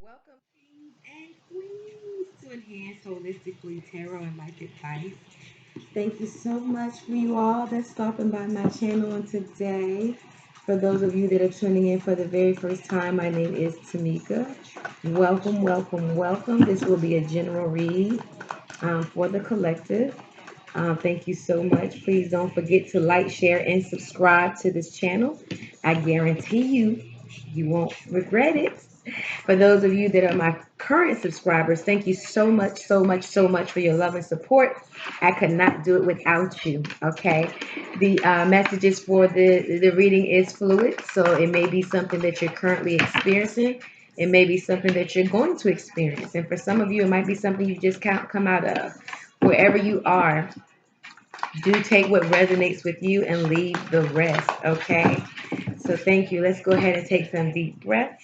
Welcome, kings and queens, to Enhance Holistically Tarot and Life Advice. Thank you so much for you all that's stopping by my channel on today. For those of you that are tuning in for the very first time, my name is Tamika. Welcome, welcome, welcome. This will be a general read for the collective. Thank you so much. Please don't forget to like, share, and subscribe to this channel. I guarantee you won't regret it. For those of you that are my current subscribers, thank you so much, so much, so much for your love and support. I could not do it without you. Okay. The messages for the reading is fluid, so it may be something that you're currently experiencing. It may be something that you're going to experience, and for some of you, it might be something you just can't come out of. Wherever you are, do take what resonates with you and leave the rest. Okay. So thank you. Let's go ahead and take some deep breaths.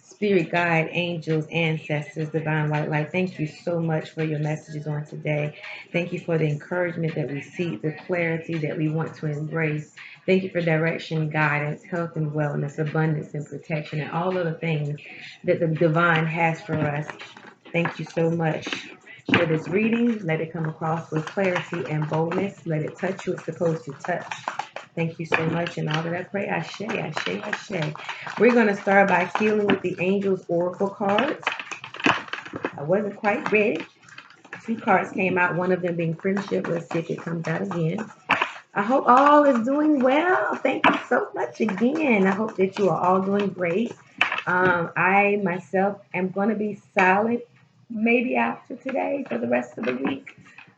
Spirit guide, angels, ancestors, divine white light, thank you so much for your messages on today. Thank you for the encouragement that we seek, the clarity that we want to embrace. Thank you for direction, guidance, health and wellness, abundance and protection, and all of the things that the divine has for us. Thank you so much for this reading. Let it come across with clarity and boldness. Let it touch you it's supposed to touch. Thank you so much. And all that I pray, Ashe, Ashe, Ashe. We're going to start by healing with the Angels Oracle cards. I wasn't quite ready. Two cards came out, one of them being friendship. Let's see if it comes out again. I hope all is doing well. Thank you so much again. I hope that you are all doing great. I myself am going to be silent maybe after today for the rest of the week.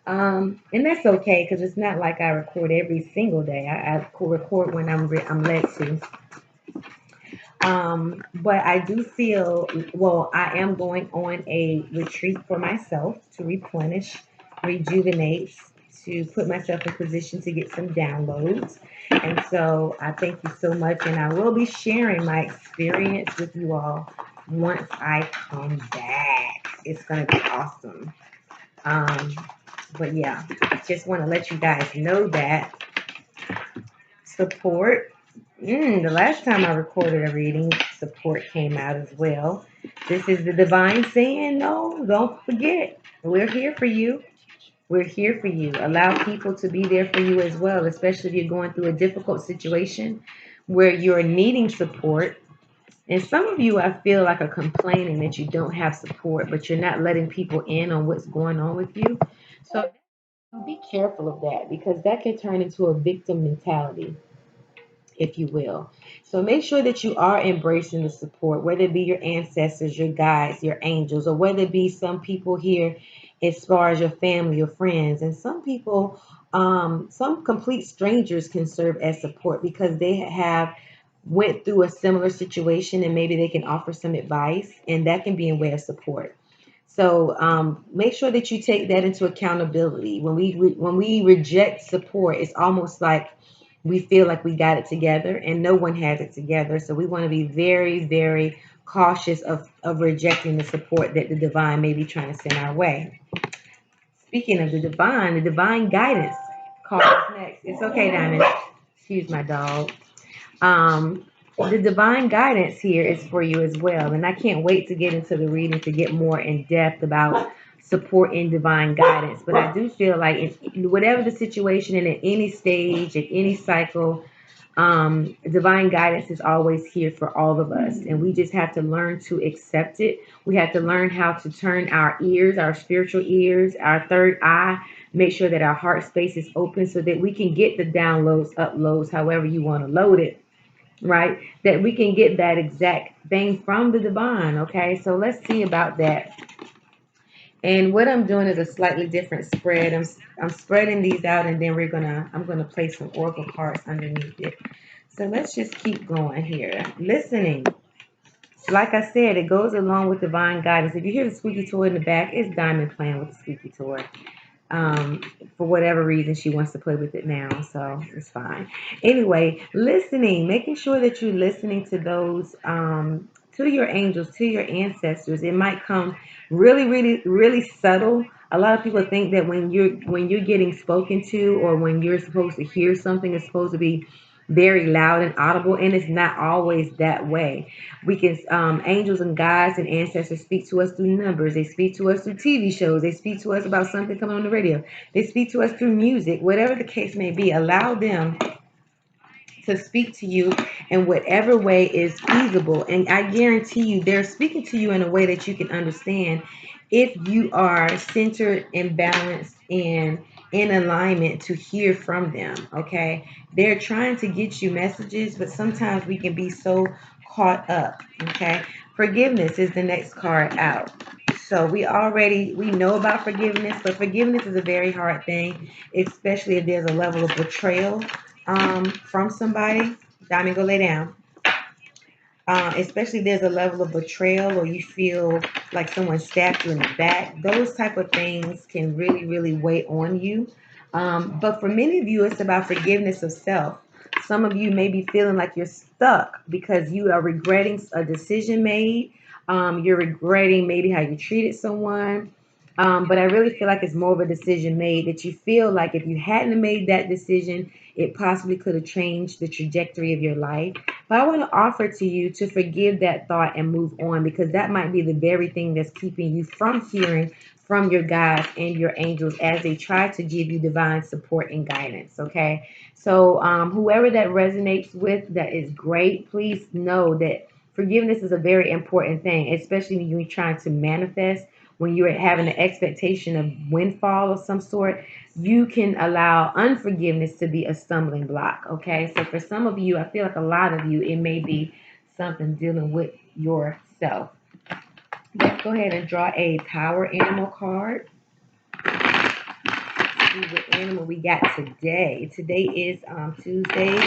And that's okay because it's not like I record every single day. I record when I'm led to. But I do feel, well, I am going on a retreat for myself to replenish, rejuvenate, to put myself in position to get some downloads. And so I thank you so much. And I will be sharing my experience with you all once I come back. It's going to be awesome. But yeah, just want to let you guys know that support. The last time I recorded a reading, support came out as well. This is the divine saying, no, don't forget, we're here for you. We're here for you. Allow people to be there for you as well, especially if you're going through a difficult situation where you're needing support. And some of you, I feel like, are complaining that you don't have support, but you're not letting people in on what's going on with you. So be careful of that because that can turn into a victim mentality, if you will. So make sure that you are embracing the support, whether it be your ancestors, your guides, your angels, or whether it be some people here as far as your family, your friends. And some people, some complete strangers can serve as support because they have went through a similar situation and maybe they can offer some advice, and that can be a way of support. So make sure that you take that into accountability. When we reject support, it's almost like we feel like we got it together, and no one has it together. So we want to be very, very cautious of rejecting the support that the divine may be trying to send our way. Speaking of the divine guidance card is next. It's okay, Diamond. Excuse my dog. Um, the divine guidance here is for you as well. And I can't wait to get into the reading to get more in depth about support and divine guidance. But I do feel like in whatever the situation and at any stage, at any cycle, divine guidance is always here for all of us. And we just have to learn to accept it. We have to learn how to turn our ears, our spiritual ears, our third eye, make sure that our heart space is open so that we can get the downloads, uploads, however you want to load it, right? That we can get that exact thing from the divine. Okay, so let's see about that. And what I'm doing is a slightly different spread. I'm spreading these out, and then I'm gonna place some oracle cards underneath it. So let's just keep going here. Listening. Like I said, it goes along with divine guidance. If you hear the squeaky toy in the back, it's Diamond playing with the squeaky toy. um, for whatever reason she wants to play with it now, so it's fine. Anyway, listening, making sure that you're listening to those, to your angels, to your ancestors. It might come really, really, really subtle. A lot of people think that when you're getting spoken to, or when you're supposed to hear something, it's supposed to be very loud and audible, and it's not always that way. We can angels and guides and ancestors speak to us through numbers. They speak to us through TV shows. They speak to us about something coming on the radio. They speak to us through music. Whatever the case may be, allow them to speak to you in whatever way is feasible. And I guarantee you, they're speaking to you in a way that you can understand if you are centered and balanced and in alignment to hear from them. Okay. They're trying to get you messages, but sometimes we can be so caught up. Okay. Forgiveness is the next card out. So we know about forgiveness, but forgiveness is a very hard thing, especially if there's a level of betrayal from somebody. Diamond, go lay down. Especially if there's a level of betrayal or you feel like someone stabbed you in the back. Those type of things can really, really weigh on you. But for many of you, it's about forgiveness of self. Some of you may be feeling like you're stuck because you are regretting a decision made. You're regretting maybe how you treated someone. But I really feel like it's more of a decision made that you feel like if you hadn't made that decision, it possibly could have changed the trajectory of your life. But I want to offer to you to forgive that thought and move on, because that might be the very thing that's keeping you from hearing from your guides and your angels as they try to give you divine support and guidance. Okay. So, whoever that resonates with, that is great. Please know that forgiveness is a very important thing, especially when you're trying to manifest, when you're having an expectation of windfall of some sort. You can allow unforgiveness to be a stumbling block. Okay. So for some of you, I feel like a lot of you, it may be something dealing with yourself. Let's go ahead and draw a power animal card. See what animal we got today. Today is Tuesday,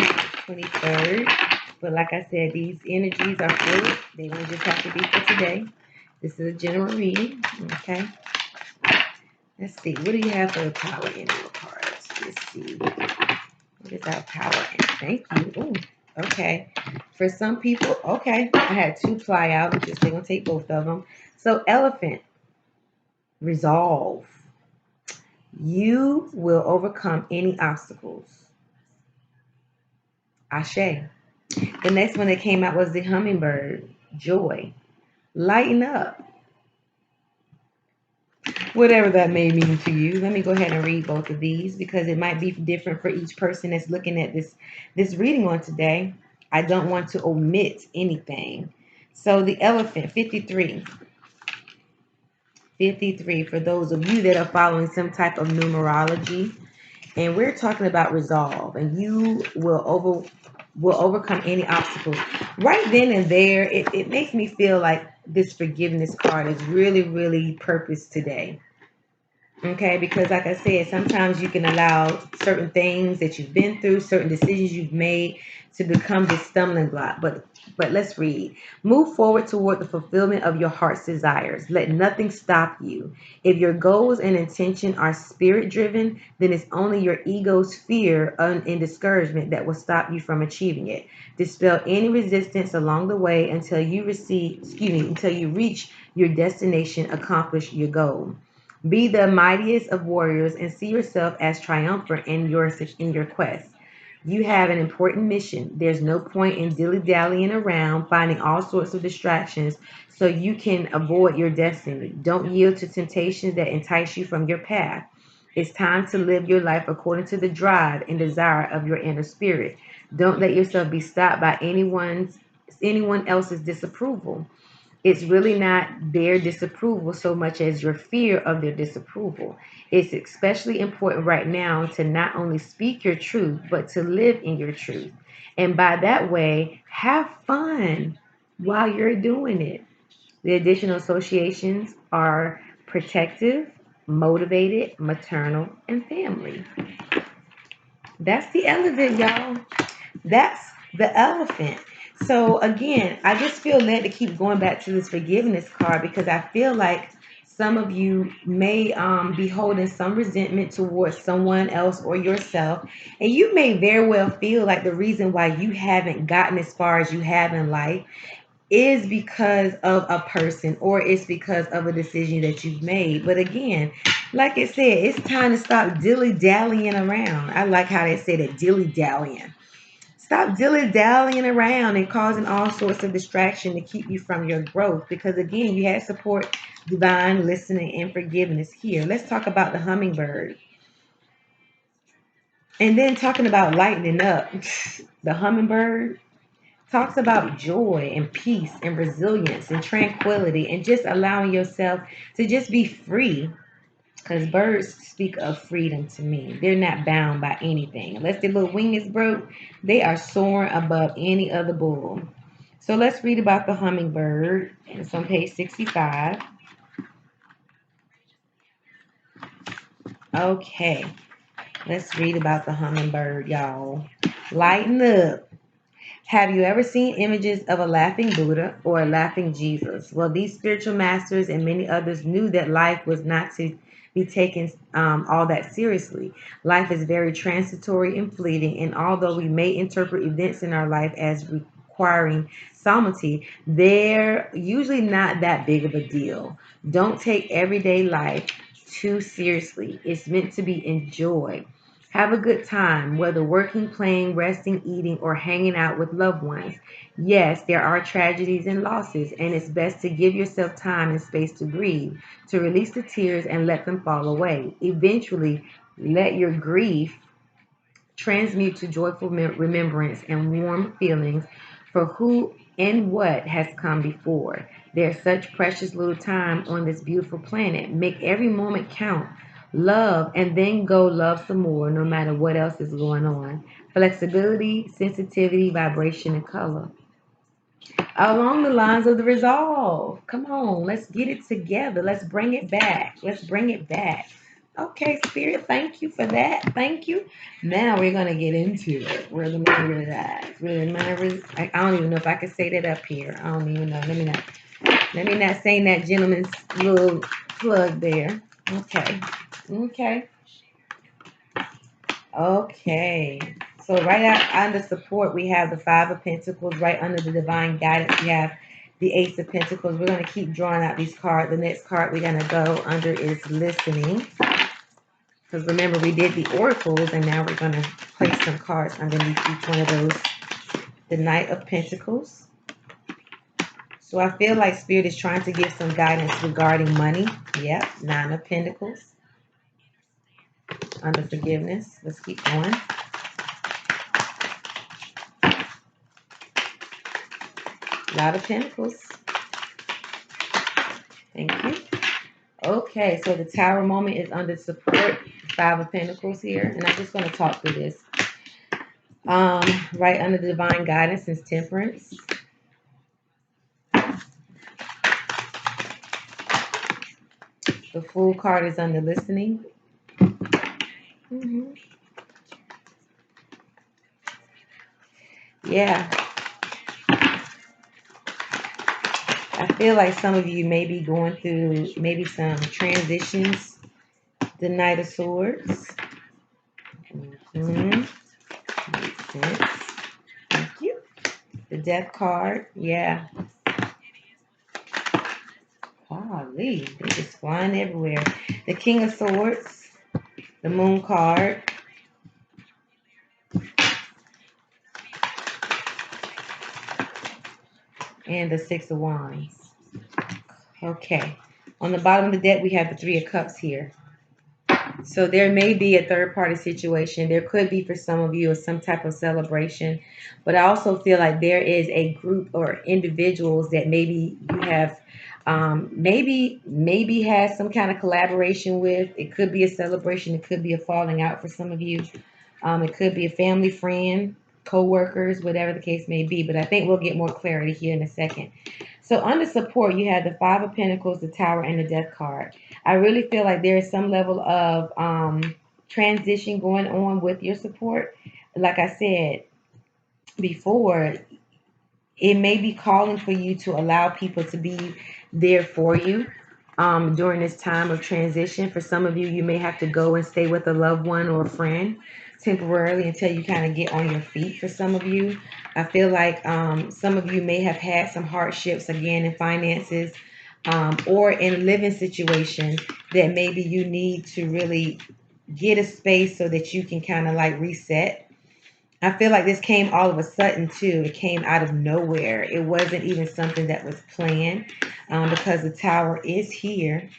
23rd. But like I said, these energies are fluid. They don't just have to be for today. This is a general reading. Okay. Let's see. What do you have for the power animal cards? Let's see. What is our power? Thank you. Ooh, okay. For some people, okay. I had two fly out. I'm just going to take both of them. So, elephant, resolve. You will overcome any obstacles. Ashe. The next one that came out was the hummingbird, joy. Lighten up. Whatever that may mean to you. Let me go ahead and read both of these because it might be different for each person that's looking at this reading on today. I don't want to omit anything. So the elephant, 53. 53 for those of you that are following some type of numerology. And we're talking about resolve, and you will overcome any obstacles. Right then and there, it makes me feel like this forgiveness card is really, really purpose today. Okay, because like I said, sometimes you can allow certain things that you've been through, certain decisions you've made to become this stumbling block. But let's read. Move forward toward the fulfillment of your heart's desires. Let nothing stop you. If your goals and intention are spirit driven, then it's only your ego's fear and discouragement that will stop you from achieving it. Dispel any resistance along the way until you reach your destination, accomplish your goal. Be the mightiest of warriors and see yourself as triumphant in your quest. You have an important mission. There's no point in dilly-dallying around, finding all sorts of distractions so you can avoid your destiny. Don't yield to temptations that entice you from your path. It's time to live your life according to the drive and desire of your inner spirit. Don't let yourself be stopped by anyone else's disapproval. It's really not their disapproval so much as your fear of their disapproval. It's especially important right now to not only speak your truth, but to live in your truth. And by that way, have fun while you're doing it. The additional associations are protective, motivated, maternal, and family. That's the elephant, y'all. That's the elephant. So again, I just feel led to keep going back to this forgiveness card because I feel like some of you may be holding some resentment towards someone else or yourself, and you may very well feel like the reason why you haven't gotten as far as you have in life is because of a person or it's because of a decision that you've made. But again, like I said, it's time to stop dilly dallying around. I like how they say that, dilly dallying. Stop dilly-dallying around and causing all sorts of distraction to keep you from your growth. Because again, you had support, divine listening, and forgiveness here. Let's talk about the hummingbird. And then talking about lightening up, the hummingbird talks about joy and peace and resilience and tranquility and just allowing yourself to just be free. Because birds speak of freedom to me. They're not bound by anything. Unless their little wing is broke, they are soaring above any other bull. So let's read about the hummingbird. It's on page 65. Okay, let's read about the hummingbird, y'all. Lighten up. Have you ever seen images of a laughing Buddha or a laughing Jesus? Well, these spiritual masters and many others knew that life was not to be taken all that seriously. Life is very transitory and fleeting, and although we may interpret events in our life as requiring solemnity, they're usually not that big of a deal. Don't take everyday life too seriously. It's meant to be enjoyed. Have a good time, whether working, playing, resting, eating, or hanging out with loved ones. Yes, there are tragedies and losses, and it's best to give yourself time and space to grieve, to release the tears and let them fall away. Eventually, let your grief transmute to joyful remembrance and warm feelings for who and what has come before. There's such precious little time on this beautiful planet. Make every moment count. Love and then go love some more, no matter what else is going on. Flexibility, sensitivity, vibration, and color. Along the lines of the resolve. Come on, let's get it together. Let's bring it back. Let's bring it back. Okay, Spirit, thank you for that. Thank you. Now we're gonna get into it. Where the money resides. Where the money I don't even know if I can say that up here. I don't even know. Let me not say that gentleman's little plug there. Okay. Okay. Okay. So right out under support, we have the Five of Pentacles. Right under the Divine Guidance, we have the Ace of Pentacles. We're going to keep drawing out these cards. The next card we're going to go under is Listening. Because remember, we did the oracles, and now we're going to place some cards underneath each one of those. The Knight of Pentacles. So I feel like Spirit is trying to give some guidance regarding money. Yep, Nine of Pentacles. Under forgiveness. Let's keep going. Lot of Pentacles. Thank you. Okay, so the Tower moment is under support. Five of Pentacles here. And I'm just going to talk through this. Right under the Divine Guidance is Temperance. The Fool card is under Listening. Yeah. I feel like some of you may be going through maybe some transitions. The Knight of Swords. Makes sense. Thank you. The Death card. Yeah. Golly, they're just flying everywhere. The King of Swords. The Moon card. And the Six of Wands. Okay. On the bottom of the deck, we have the Three of Cups here. So there may be a third-party situation. There could be for some of you some type of celebration. But I also feel like there is a group or individuals that maybe you have maybe has some kind of collaboration with. It could be a celebration. It could be a falling out for some of you. It could be a family friend, co-workers, whatever the case may be. But I think we'll get more clarity here in a second. So under support, you have the Five of Pentacles, the Tower, and the Death card. I really feel like there is some level of transition going on with your support. Like I said before, it may be calling for you to allow people to be there for you during this time of transition. For some of you, you may have to go and stay with a loved one or a friend temporarily until you kind of get on your feet. For some of you, I feel like some of you may have had some hardships again in finances or in a living situation that maybe you need to really get a space so that you can kind of like reset. I feel like this came all of a sudden too. It came out of nowhere. It wasn't even something that was planned, because the tower is here.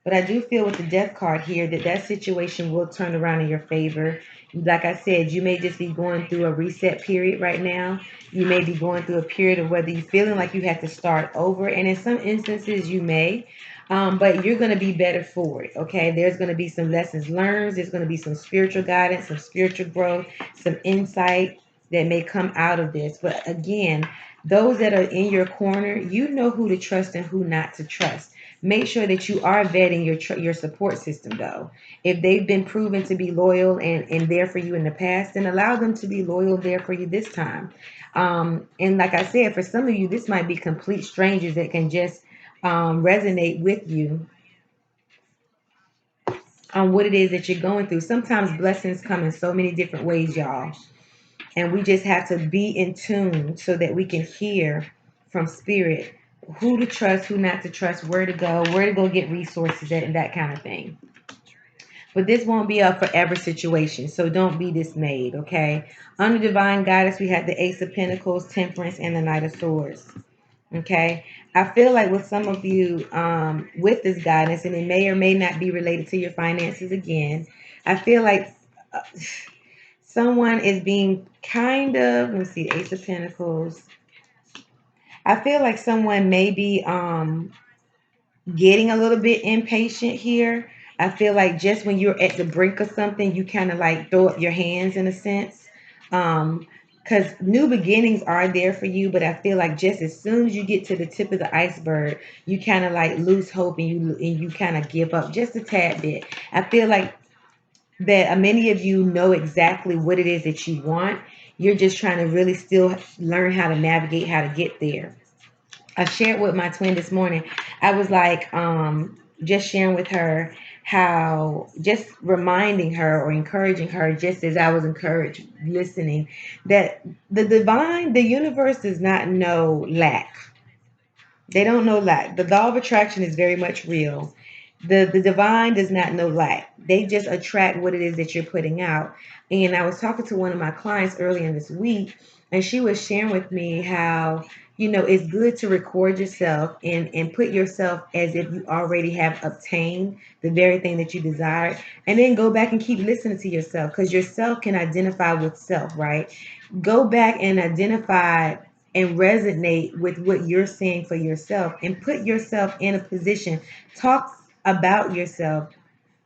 But I do feel with the death card here that that situation will turn around in your favor. Like I said, you may just be going through a reset period right now. You may be going through a period of whether you're feeling like you have to start over. And in some instances, you may. But you're going to be better for it. Okay. There's going to be some lessons learned. There's going to be some spiritual guidance, some spiritual growth, some insight that may come out of this. But again, those that are in your corner, you know who to trust and who not to trust. Make sure that you are vetting your support system though. If they've been proven to be loyal and there for you in the past, then allow them to be loyal there for you this time. And like I said, for some of you, this might be complete strangers that can just resonate with you on what it is that you're going through. Sometimes blessings come in so many different ways, y'all. And we just have to be in tune so that we can hear from spirit who to trust, who not to trust, where to go get resources at, and that kind of thing. But this won't be a forever situation, so don't be dismayed, okay? Under divine guidance, we have the Ace of Pentacles, Temperance, and the Knight of Swords, okay? I feel like with some of you, with this guidance, and it may or may not be related to your finances again, I feel like uh, someone is being kind of, let me see, Ace of Pentacles. I feel like someone may be getting a little bit impatient here. I feel like just when you're at the brink of something, you kind of like throw up your hands in a sense. Because new beginnings are there for you, but I feel like just as soon as you get to the tip of the iceberg, you kind of like lose hope and you kind of give up just a tad bit. I feel like that many of you know exactly what it is that you want. You're just trying to really still learn how to navigate how to get there. I shared with my twin this morning. I was like, just sharing with her how, just reminding her or encouraging her, just as I was encouraged listening, that the universe does not know lack. They don't know lack. The law of attraction is very much real. The divine does not know lack. They just attract what it is that you're putting out. And I was talking to one of my clients earlier in this week, and she was sharing with me how, it's good to record yourself and put yourself as if you already have obtained the very thing that you desire, and then go back and keep listening to yourself because yourself can identify with self, right? Go back and identify and resonate with what you're saying for yourself and put yourself in a position. Talk about yourself,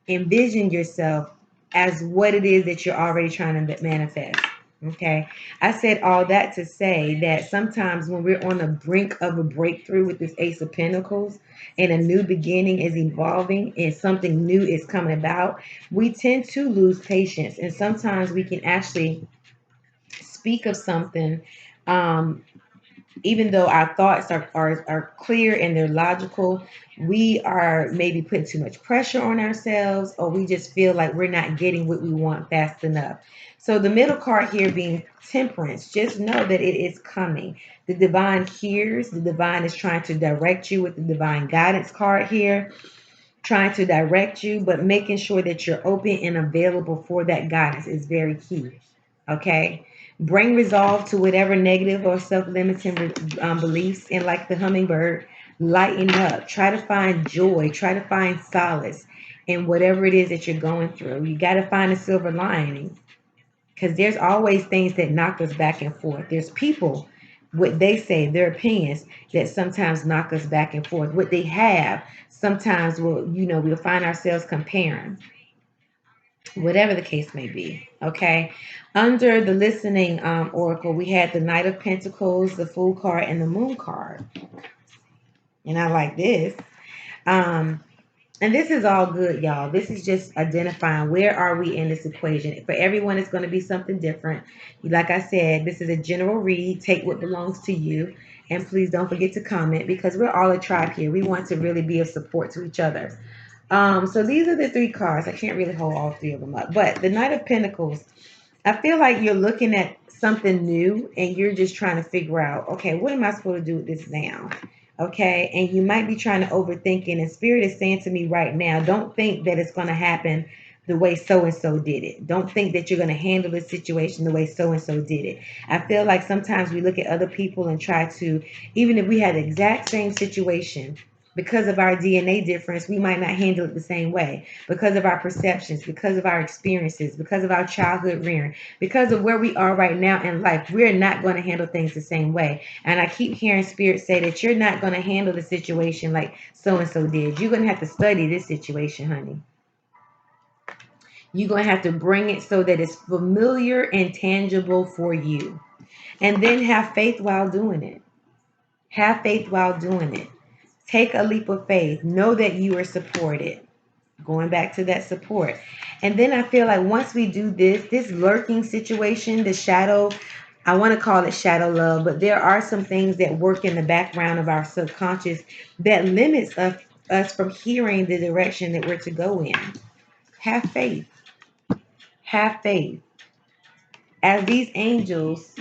envision yourself as what it is that you're already trying to manifest. Okay. I said all that to say that sometimes when we're on the brink of a breakthrough with this Ace of Pentacles and a new beginning is evolving and something new is coming about, we tend to lose patience. And sometimes we can actually speak of something, um, even though our thoughts are clear and they're logical, we are maybe putting too much pressure on ourselves, or we just feel like we're not getting what we want fast enough. So the middle card here being temperance, just know that it is coming. The divine hears, the divine is trying to direct you with the divine guidance card here, trying to direct you, but making sure that you're open and available for that guidance is very key. Okay. Bring resolve to whatever negative or self-limiting beliefs, and like the hummingbird, lighten up. Try to find joy. Try to find solace in whatever it is that you're going through. You got to find a silver lining because there's always things that knock us back and forth. There's people, what they say, their opinions that sometimes knock us back and forth. What they have, sometimes we'll find ourselves comparing, whatever the case may be. Okay. Under the listening oracle, we had the Knight of Pentacles, the Fool card, and the Moon card. And I like this. Um, and this is all good, y'all. This is just identifying where are we in this equation. For everyone, it's going to be something different. Like I said, this is a general read. Take what belongs to you. And please don't forget to comment because we're all a tribe here. We want to really be of support to each other. So these are the three cards. I can't really hold all three of them up. But the Knight of Pentacles, I feel like you're looking at something new and you're just trying to figure out, okay, what am I supposed to do with this now? Okay. And you might be trying to overthink it. And Spirit is saying to me right now, don't think that it's going to happen the way so and so did it. Don't think that you're going to handle the situation the way so and so did it. I feel like sometimes we look at other people and try to, even if we had the exact same situation, because of our DNA difference, we might not handle it the same way. Because of our perceptions, because of our experiences, because of our childhood rearing, because of where we are right now in life, we're not going to handle things the same way. And I keep hearing Spirit say that you're not going to handle the situation like so and so did. You're going to have to study this situation, honey. You're going to have to bring it so that it's familiar and tangible for you. And then have faith while doing it. Have faith while doing it. Take a leap of faith. Know that you are supported. Going back to that support. And then I feel like once we do this lurking situation, the shadow, I want to call it shadow love, but there are some things that work in the background of our subconscious that limits us from hearing the direction that we're to go in. Have faith. Have faith. As these angels,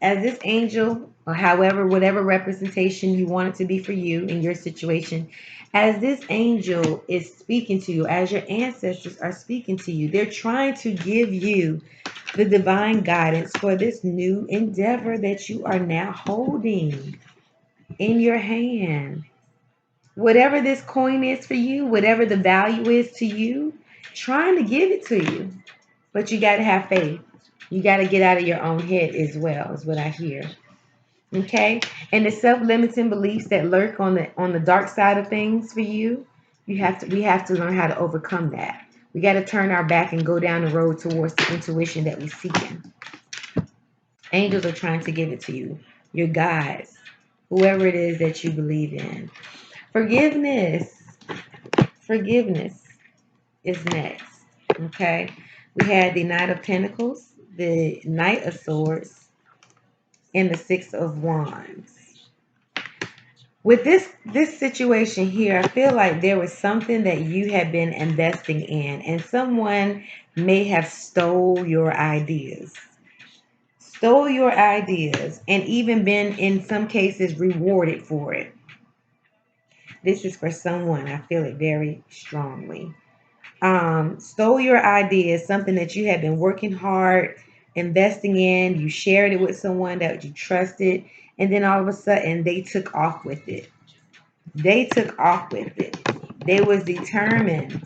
as this angel, or however, whatever representation you want it to be for you in your situation, as this angel is speaking to you, as your ancestors are speaking to you, they're trying to give you the divine guidance for this new endeavor that you are now holding in your hand. Whatever this coin is for you, whatever the value is to you, trying to give it to you. But you got to have faith. You got to get out of your own head as well, is what I hear. Okay? And the self-limiting beliefs that lurk on the dark side of things for you, we have to learn how to overcome that. We got to turn our back and go down the road towards the intuition that we're seeking. Angels are trying to give it to you. Your guides, whoever it is that you believe in. Forgiveness. Forgiveness is next. Okay? We had the Knight of Pentacles, the Knight of Swords, and the Six of Wands. With this situation here, I feel like there was something that you had been investing in, and someone may have stole your ideas. Stole your ideas, and even been, in some cases, rewarded for it. This is for someone. I feel it very strongly. Stole your ideas, something that you had been working hard, investing in. You shared it with someone that you trusted, and then all of a sudden they took off with it. They took off with it. They was determined.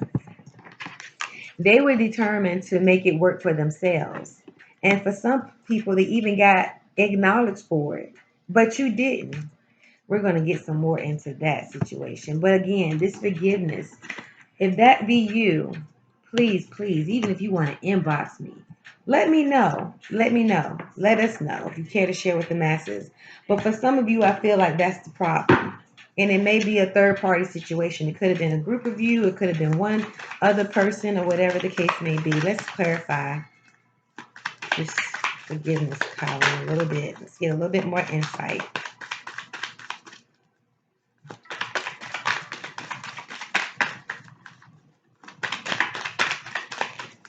They were determined to make it work for themselves. And for some people, they even got acknowledged for it. But you didn't. We're going to get some more into that situation. But again, this forgiveness, if that be you, please, please, even if you want to inbox me, let me know. Let me know. Let us know if you care to share with the masses. But for some of you, I feel like that's the problem. And it may be a third party situation. It could have been a group of you. It could have been one other person, or whatever the case may be. Let's clarify this forgiveness column a little bit. Let's get a little bit more insight.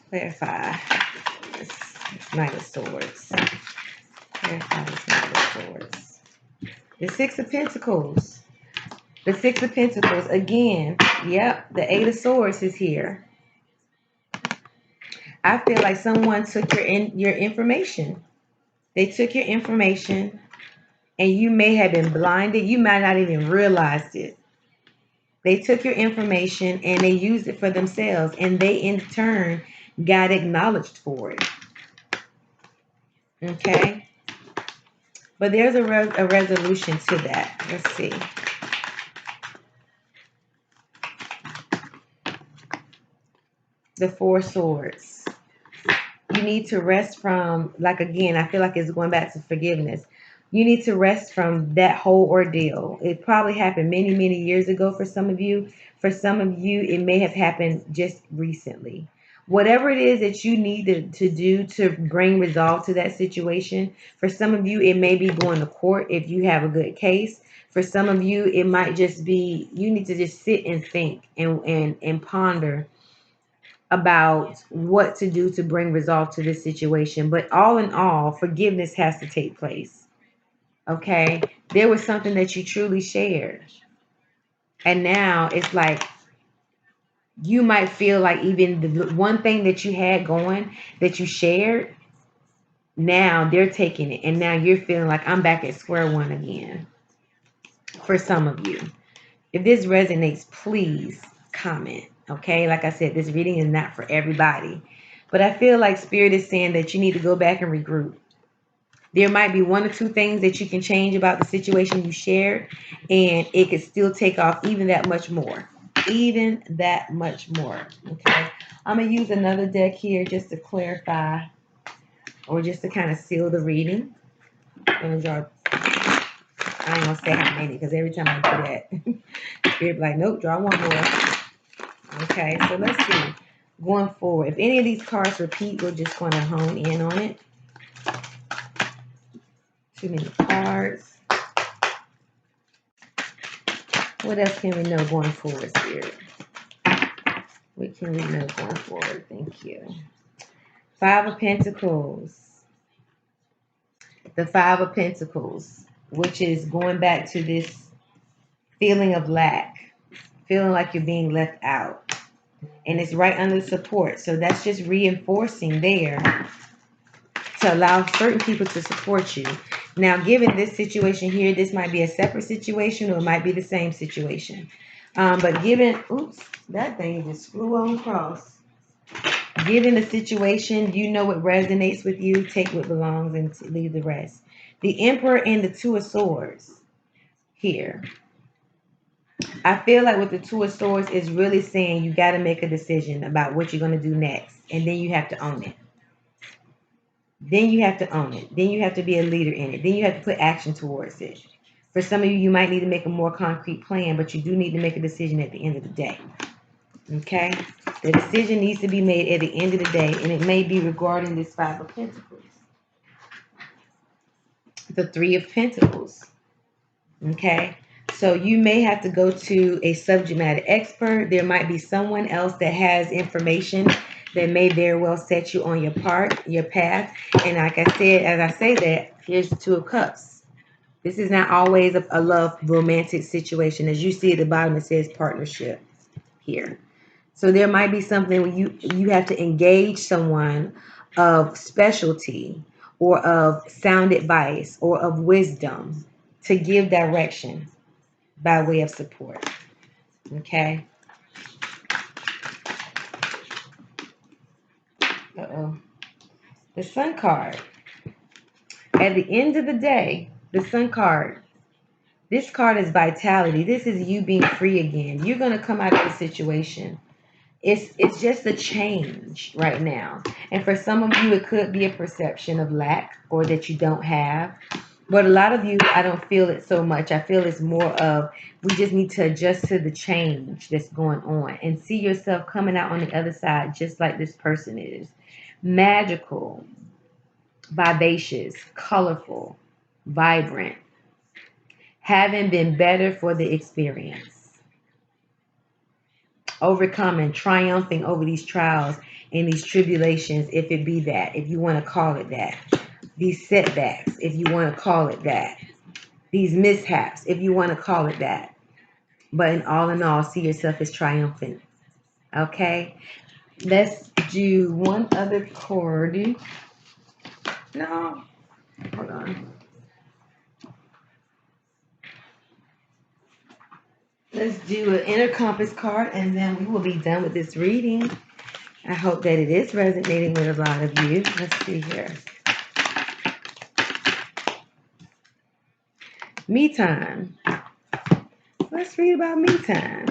Clarify this Knight of Swords. Clarify this Knight of Swords. The Six of Pentacles. The Six of Pentacles. Again, yep, the Eight of Swords is here. I feel like someone took your information. They took your information, and you may have been blinded. You might not even realize it. They took your information and they used it for themselves, and they in turn got acknowledged for it. Okay? But there's a resolution to that. Let's see. The Four Swords. You need to rest from, like, again, I feel like it's going back to forgiveness. You need to rest from that whole ordeal. It probably happened many, many years ago for some of you. For some of you, it may have happened just recently. Whatever it is that you need to do to bring resolve to that situation, for some of you, it may be going to court if you have a good case. For some of you, it might just be you need to just sit and think and ponder about what to do to bring resolve to this situation. But all in all, forgiveness has to take place. Okay? There was something that you truly shared. And now it's like You might feel like even the one thing that you had going that you shared, now they're taking it, and now you're feeling like I'm back at square one again. For some of you, if this resonates, please comment. Okay, like I said, this reading is not for everybody, but I feel like Spirit is saying that you need to go back and regroup. There might be one or two things that you can change about the situation you shared, and it could still take off even that much more. Even that much more. Okay. I'm going to use another deck here just to clarify or just to kind of seal the reading. I'm going to draw, I ain't going to say how many because every time I do that, you're like, nope, draw one more. Okay. So let's see. Going forward, if any of these cards repeat, we're just going to hone in on it. Too many cards. What else can we know going forward, Spirit? What can we know going forward? Thank you. Five of Pentacles. The Five of Pentacles, which is going back to this feeling of lack, feeling like you're being left out. And it's right under support. So that's just reinforcing there to allow certain people to support you. Now, given this situation here, this might be a separate situation or it might be the same situation. But given, oops, that thing just flew on across. Given the situation, you know what resonates with you, take what belongs and leave the rest. The Emperor and the Two of Swords here. I feel like with the Two of Swords is really saying you got to make a decision about what you're going to do next. And then you have to own it. Then you have to own it. Then you have to be a leader in it. Then you have to put action towards it. For some of you, you might need to make a more concrete plan, but you do need to make a decision at the end of the day. Okay? The decision needs to be made at the end of the day, and it may be regarding this Five of Pentacles. The Three of Pentacles. Okay? So you may have to go to a subject matter expert. There might be someone else that has information that may very well set you on your path. And like I said, as I say that, here's the Two of Cups. This is not always a love romantic situation. As you see at the bottom, it says partnership here. So there might be something where you have to engage someone of specialty or of sound advice or of wisdom to give direction by way of support. Okay? Uh-oh. The Sun card. At the end of the day, the Sun card, this card is vitality. This is you being free again. You're going to come out of the situation. It's just a change right now. And for some of you, it could be a perception of lack or that you don't have. But a lot of you, I don't feel it so much. I feel it's more of we just need to adjust to the change that's going on and see yourself coming out on the other side just like this person is. Magical, vivacious, colorful, vibrant, having been better for the experience. Overcoming, triumphing over these trials and these tribulations, if it be that, if you want to call it that. These setbacks, if you want to call it that. These mishaps, if you want to call it that. But in all, see yourself as triumphant. Okay? Let's do one other card. No. Hold on. Let's do an inner compass card and then we will be done with this reading. I hope that it is resonating with a lot of you. Let's see here. Me time. Let's read about me time.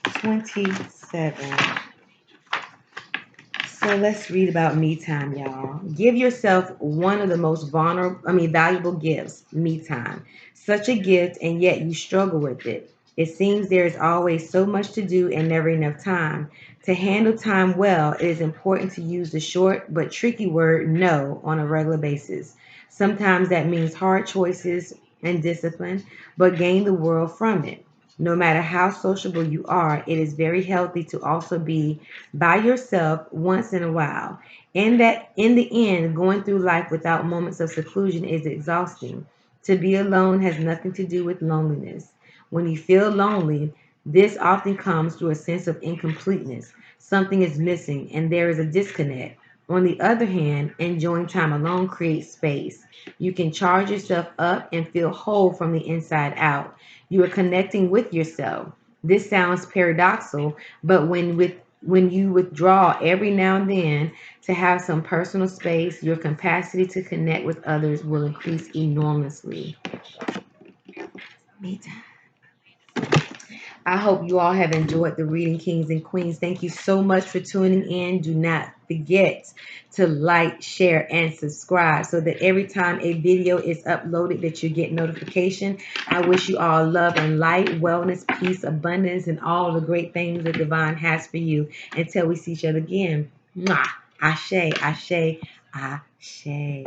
$27. So let's read about me time, y'all. Give yourself one of the most valuable gifts, me time. Such a gift, and yet you struggle with it. It seems there is always so much to do and never enough time. To handle time well, it is important to use the short but tricky word no on a regular basis. Sometimes that means hard choices and discipline, but gain the world from it. No matter how sociable you are, it is very healthy to also be by yourself once in a while. In the end, going through life without moments of seclusion is exhausting. To be alone has nothing to do with loneliness. When you feel lonely, this often comes through a sense of incompleteness. Something is missing and there is a disconnect. On the other hand, enjoying time alone creates space. You can charge yourself up and feel whole from the inside out. You are connecting with yourself. This sounds paradoxical, but when you withdraw every now and then to have some personal space, your capacity to connect with others will increase enormously. Me time. I hope you all have enjoyed the reading, Kings and Queens. Thank you so much for tuning in. Do not forget to like, share, and subscribe so that every time a video is uploaded that you get notification. I wish you all love and light, wellness, peace, abundance, and all the great things that divine has for you. Until we see each other again. Mwah. Ashe, ashe, ashe.